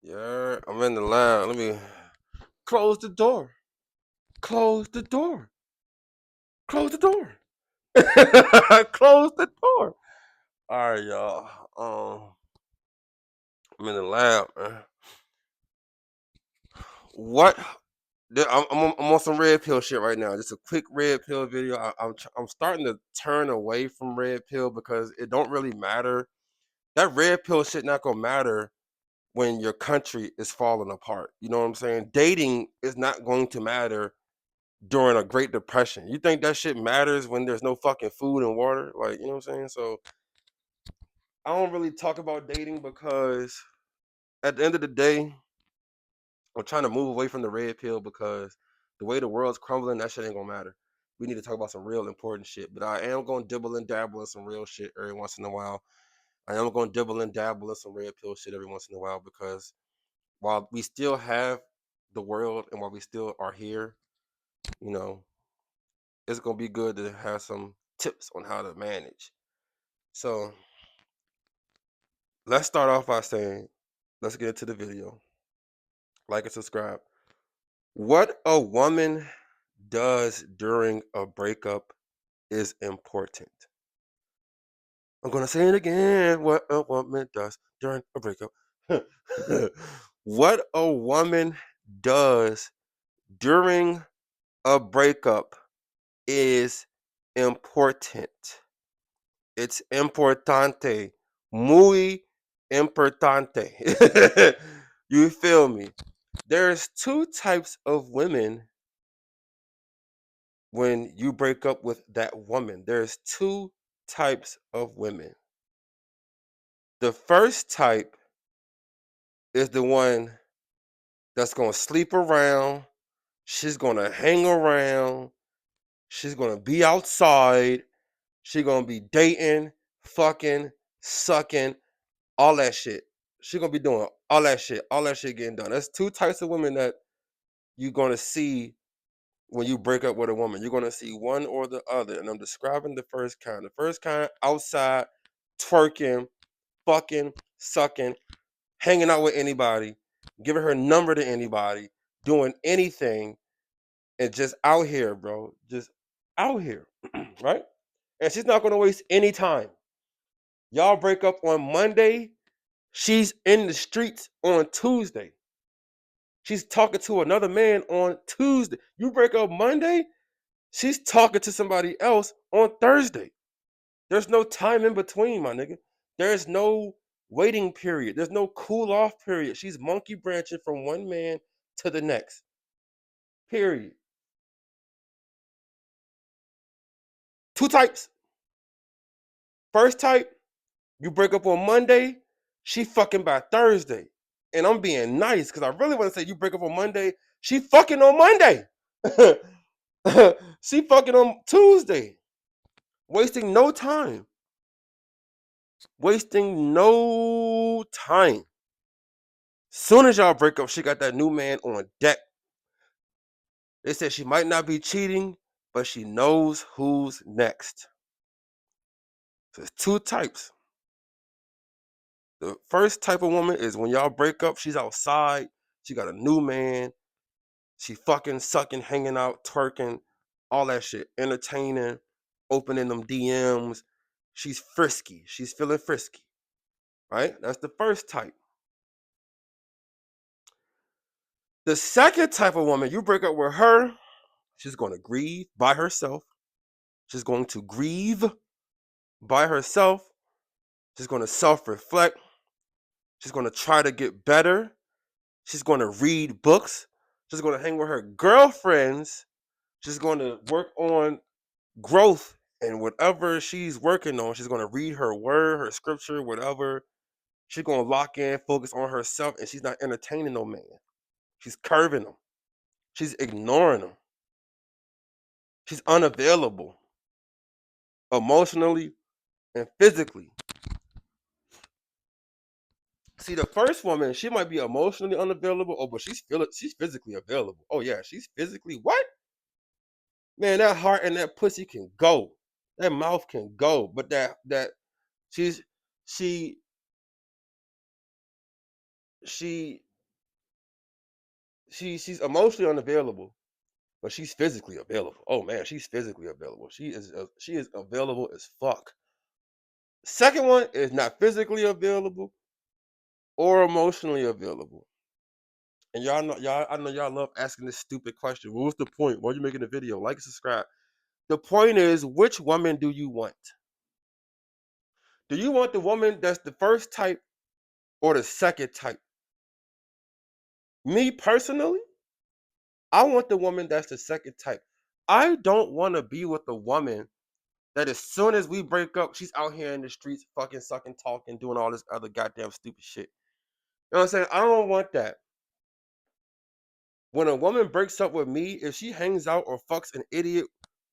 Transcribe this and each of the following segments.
Yeah, I'm in the lab. Let me close the door. Close the door. Close the door. Close the door. All right, y'all. I'm in the lab, man. What? I'm on some red pill shit right now. Just a quick red pill video. I'm starting to turn away from red pill because it don't really matter. That red pill shit not gonna matter when your country is falling apart. You know what I'm saying? Dating is not going to matter during a Great Depression. You think that shit matters when there's no fucking food and water? Like, you know what I'm saying? So I don't really talk about dating because at the end of the day, I'm trying to move away from the red pill because the way the world's crumbling, that shit ain't gonna matter. We need to talk about some real important shit. But I am gonna dibble and dabble in some real shit every once in a while. I am gonna dibble and dabble in some red pill shit every once in a while because while we still have the world and while we still are here, you know, it's gonna be good to have some tips on how to manage. So let's start off by saying, let's get into the video. Like and subscribe. What a woman does during a breakup is important. I'm gonna say it again. What a woman does during a breakup. What a woman does during a breakup is important. It's importante. Muy importante. You feel me? There's two types of women when you break up with that woman. There's two types of women. The first type is the one that's going to sleep around. She's going to hang around. She's going to be outside. She's going to be dating, fucking, sucking, all that shit. She's going to be doing all that shit getting done. That's two types of women that you're going to see when you break up with a woman. You're going to see one or the other. And I'm describing the first kind. The first kind, outside, twerking, fucking, sucking, hanging out with anybody, giving her number to anybody, doing anything, and just out here, bro. Just out here, right? And she's not going to waste any time. Y'all break up on Monday. She's in the streets on Tuesday. She's talking to another man on Tuesday. You break up Monday, she's talking to somebody else on Thursday. There's no time in between, my nigga. There's no waiting period. There's no cool off period. She's monkey branching from one man to the next. Period. Two types. First type, you break up on Monday, she fucking by Thursday. And I'm being nice because I really want to say you break up on Monday, she fucking on Monday. She fucking on Tuesday. Wasting no time. Wasting no time. Soon as y'all break up, she got that new man on deck. They said she might not be cheating, but she knows who's next. So there's two types. The first type of woman is when y'all break up, she's outside, she got a new man, she fucking sucking, hanging out, twerking, all that shit, entertaining, opening them DMs. She's frisky. She's feeling frisky, right? That's the first type. The second type of woman, you break up with her, she's going to grieve by herself. She's going to grieve by herself. She's going to self reflect. She's going to try to get better. She's going to read books. She's going to hang with her girlfriends. She's going to work on growth and whatever she's working on. She's going to read her word, her scripture, whatever. She's going to lock in, focus on herself, and she's not entertaining no man. She's curving them. She's ignoring them. She's unavailable emotionally and physically. See, the first woman, she might be emotionally unavailable. Oh, but she's physically available. Oh yeah, she's physically what? Man, that heart and that pussy can go. That mouth can go. But she's she she she's emotionally unavailable, but she's physically available. Oh man, she's physically available. She is available as fuck. Second one is not physically available or emotionally available. And I know y'all love asking this stupid question. What was the point? Why are you making the video? Like and subscribe. The point is, which woman do you want? Do you want the woman that's the first type or the second type? Me personally, I want the woman that's the second type. I don't want to be with a woman that as soon as we break up, she's out here in the streets fucking sucking, talking, doing all this other goddamn stupid shit. You know what I'm saying? I don't want that. When a woman breaks up with me, if she hangs out or fucks an idiot,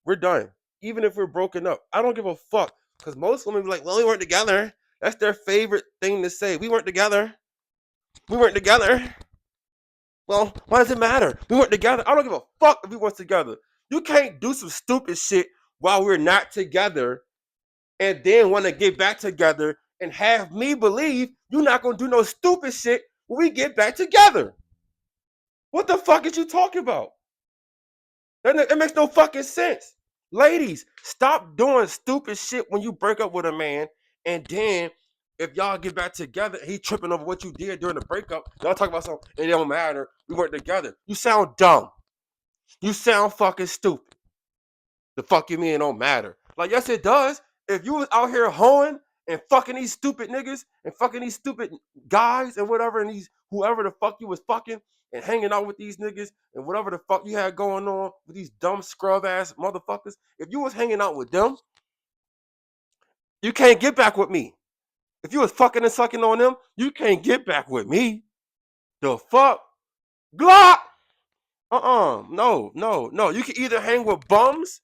we're done. Even if we're broken up, I don't give a fuck. Because most women be like, well, we weren't together. That's their favorite thing to say. We weren't together. We weren't together. Well, why does it matter? We weren't together. I don't give a fuck if we weren't together. You can't do some stupid shit while we're not together and then want to get back together and have me believe you're not going to do no stupid shit when we get back together. What the fuck is you talking about? It makes no fucking sense. Ladies, stop doing stupid shit when you break up with a man and then if y'all get back together, he tripping over what you did during the breakup. Y'all talk about something, it don't matter. We weren't together. You sound dumb. You sound fucking stupid. The fuck you mean it don't matter? Like, yes, it does. If you was out here hoeing and fucking these stupid niggas and fucking these stupid guys and whatever, and these whoever the fuck you was fucking and hanging out with these niggas and whatever the fuck you had going on with these dumb scrub ass motherfuckers, if you was hanging out with them, you can't get back with me. If you was fucking and sucking on them, you can't get back with me. The fuck? Glock! No, no, no. You can either hang with bums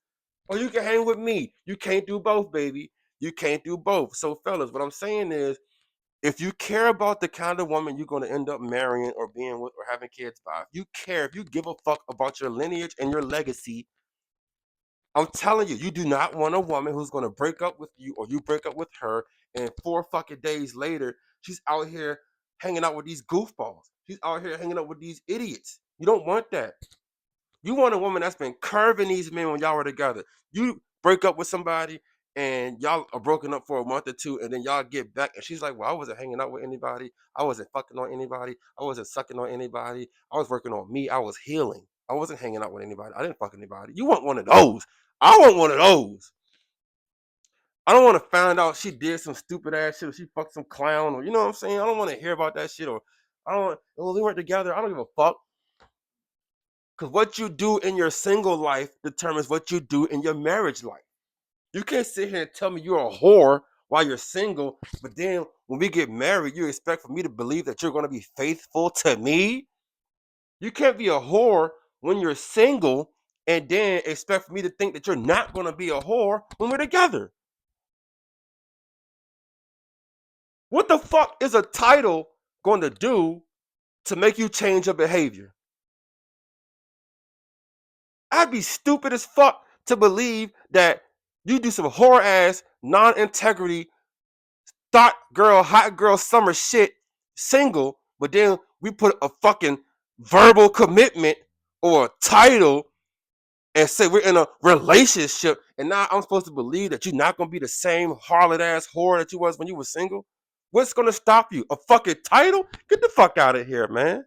or you can hang with me. You can't do both, baby. You can't do both. So, fellas, what I'm saying is, if you care about the kind of woman you're going to end up marrying or being with or having kids by, if you care, if you give a fuck about your lineage and your legacy, I'm telling you, you do not want a woman who's going to break up with you or you break up with her, and 4 fucking days later, she's out here hanging out with these goofballs. She's out here hanging out with these idiots. You don't want that. You want a woman that's been curving these men when y'all were together. You break up with somebody and y'all are broken up for a month or two, and then y'all get back, and she's like, well, I wasn't hanging out with anybody. I wasn't fucking on anybody. I wasn't sucking on anybody. I was working on me. I was healing. I wasn't hanging out with anybody. I didn't fuck anybody. You want one of those. I want one of those. I don't want to find out she did some stupid ass shit or she fucked some clown or you know what I'm saying? I don't want to hear about that shit or I don't well, we weren't together. I don't give a fuck. Because what you do in your single life determines what you do in your marriage life. You can't sit here and tell me you're a whore while you're single, but then when we get married, you expect for me to believe that you're going to be faithful to me? You can't be a whore when you're single and then expect for me to think that you're not going to be a whore when we're together. What the fuck is a title going to do to make you change your behavior? I'd be stupid as fuck to believe that you do some whore ass, non integrity, hot girl summer shit single, but then we put a fucking verbal commitment or a title and say we're in a relationship, and now I'm supposed to believe that you're not gonna be the same harlot ass whore that you was when you were single? What's gonna stop you? A fucking title? Get the fuck out of here, man.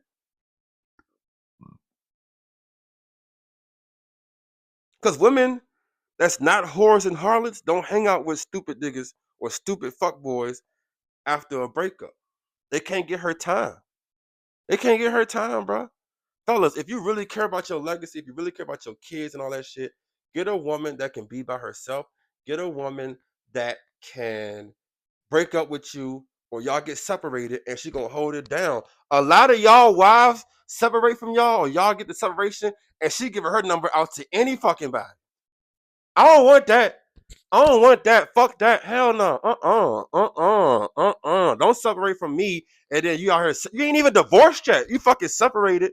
Because women that's not whores and harlots don't hang out with stupid niggas or stupid fuck boys after a breakup. They can't get her time. They can't get her time, bro. Fellas, if you really care about your legacy, if you really care about your kids and all that shit, get a woman that can be by herself. Get a woman that can break up with you or y'all get separated and she gonna hold it down. A lot of y'all wives separate from y'all or y'all get the separation and she giving her number out to any fucking body. I don't want that. I don't want that. Fuck that. Hell no. Don't separate from me and then you out here. You ain't even divorced yet. You fucking separated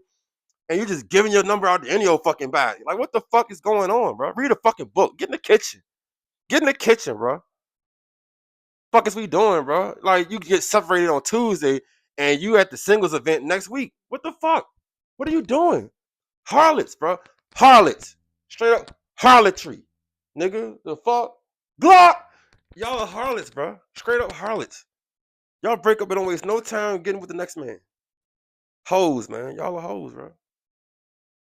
and you just giving your number out to any old fucking body. Like, what the fuck is going on, bro? Read a fucking book. Get in the kitchen. Get in the kitchen, bro. Fuck is we doing, bro? Like, you get separated on Tuesday and you at the singles event next week. What the fuck? What are you doing? Harlots, bro. Harlots. Straight up harlotry. Nigga, the fuck? Glock! Y'all are harlots, bro. Straight up harlots. Y'all break up and don't waste no time getting with the next man. Hoes, man. Y'all are hoes, bro.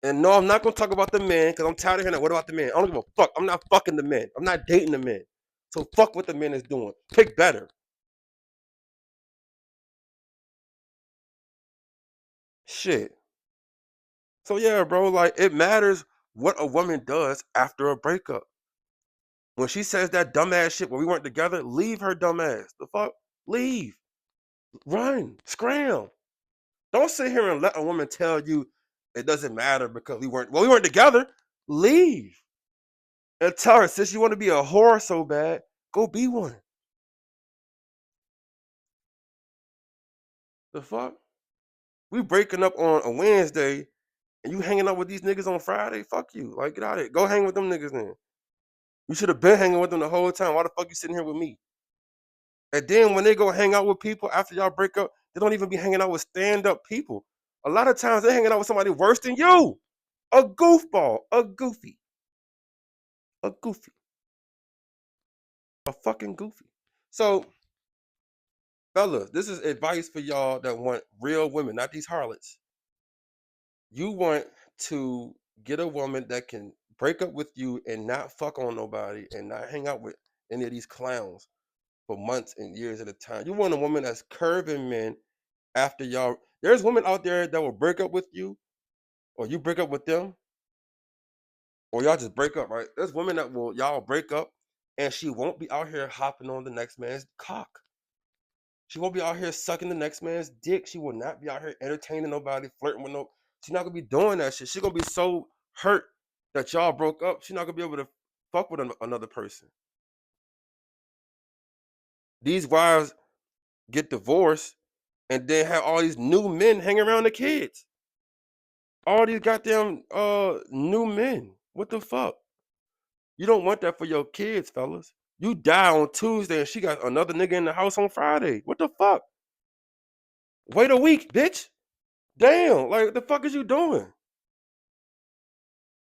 And no, I'm not gonna talk about the men because I'm tired of hearing that. What about the men? I don't give a fuck. I'm not fucking the men. I'm not dating the men. So fuck what the men is doing. Pick better. Shit. So yeah, bro, like it matters what a woman does after a breakup. When she says that dumbass shit when we weren't together, leave her dumbass. The fuck? Leave. Run. Scram. Don't sit here and let a woman tell you it doesn't matter because we weren't together. Leave. And tell her, since you want to be a whore so bad, go be one. The fuck? We breaking up on a Wednesday and you hanging out with these niggas on Friday? Fuck you. Like, get out of it. Go hang with them niggas then. You should have been hanging with them the whole time. Why the fuck you sitting here with me? And then when they go hang out with people after y'all break up, they don't even be hanging out with stand-up people. A lot of times they're hanging out with somebody worse than you. A goofball. A goofy. A goofy. A fucking goofy. So, fellas, this is advice for y'all that want real women, not these harlots. You want to get a woman that can break up with you and not fuck on nobody and not hang out with any of these clowns for months and years at a time. You want a woman that's curving men after y'all. There's women out there that will break up with you, or you break up with them, or y'all just break up, right? There's women that will y'all break up and she won't be out here hopping on the next man's cock. She won't be out here sucking the next man's dick. She will not be out here entertaining nobody, flirting with no. She's not gonna be doing that shit. She's gonna be so hurt that y'all broke up. She's not gonna be able to fuck with another person. These wives get divorced and then have all these new men hanging around the kids. All these goddamn new men. What the fuck? You don't want that for your kids, fellas. You die on Tuesday and she got another nigga in the house on Friday. What the fuck? Wait a week, bitch. Damn, like what the fuck is you doing?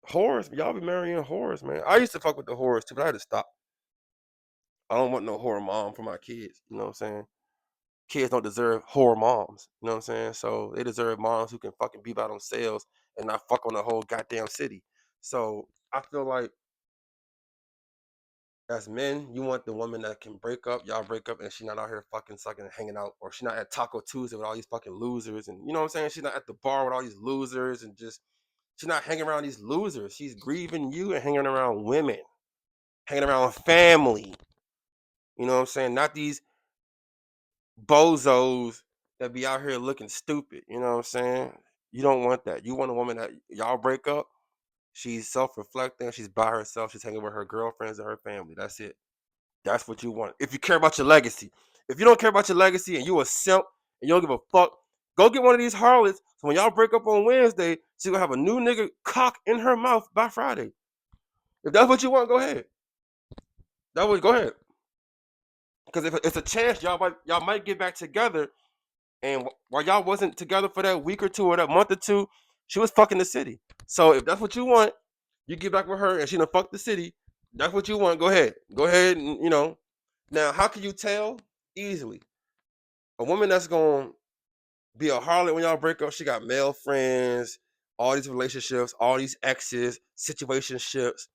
Whores, y'all be marrying whores, man. I used to fuck with the whores too, but I had to stop. I don't want no whore mom for my kids. You know what I'm saying? Kids don't deserve whore moms. You know what I'm saying? So they deserve moms who can fucking be by themselves and not fuck on the whole goddamn city. So I feel like as men, you want the woman that can break up, y'all break up, and she not out here fucking sucking and hanging out, or she not at Taco Tuesday with all these fucking losers, and you know what I'm saying? She's not at the bar with all these losers, and just she's not hanging around these losers. She's grieving you and hanging around women, hanging around family. You know what I'm saying? Not these bozos that be out here looking stupid. You know what I'm saying? You don't want that. You want a woman that y'all break up. She's self-reflecting. She's by herself. She's hanging with her girlfriends and her family. That's it. That's what you want. If you care about your legacy. If you don't care about your legacy and you a simp and you don't give a fuck, go get one of these harlots. So when y'all break up on Wednesday, she's gonna have a new nigga cock in her mouth by Friday. If that's what you want, go ahead. Go ahead. Because if it's a chance y'all might get back together, and while y'all wasn't together for that week or two or that month or two, she was fucking the city. So if that's what you want, you get back with her and she done fuck the city. That's what you want. Go ahead. Go ahead and Now, how can you tell? Easily. A woman that's gonna be a harlot when y'all break up, she got male friends, all these relationships, all these exes, situationships.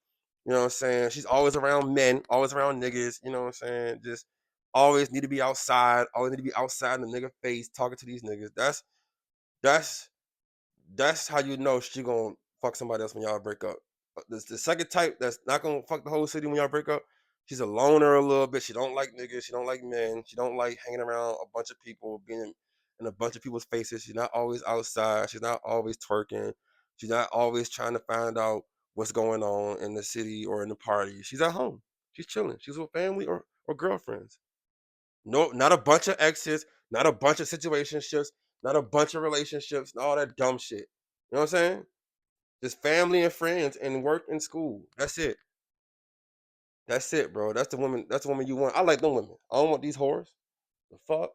You know what I'm saying? She's always around men, always around niggas. You know what I'm saying? Just always need to be outside. Always need to be outside in the nigga face, talking to these niggas. That's that's how you know she gonna fuck somebody else when y'all break up. The second type that's not gonna fuck the whole city when y'all break up. She's a loner a little bit. She don't like niggas. She don't like men. She don't like hanging around a bunch of people, being in a bunch of people's faces. She's not always outside. She's not always twerking. She's not always trying to find out what's going on in the city or in the party. She's at home. She's chilling. She's with family or girlfriends. No, not a bunch of exes, not a bunch of situationships, not a bunch of relationships, and all that dumb shit. You know what I'm saying? Just family and friends and work and school. That's it. That's it, bro. That's the woman. That's the woman you want. I like them women. I don't want these whores. The fuck?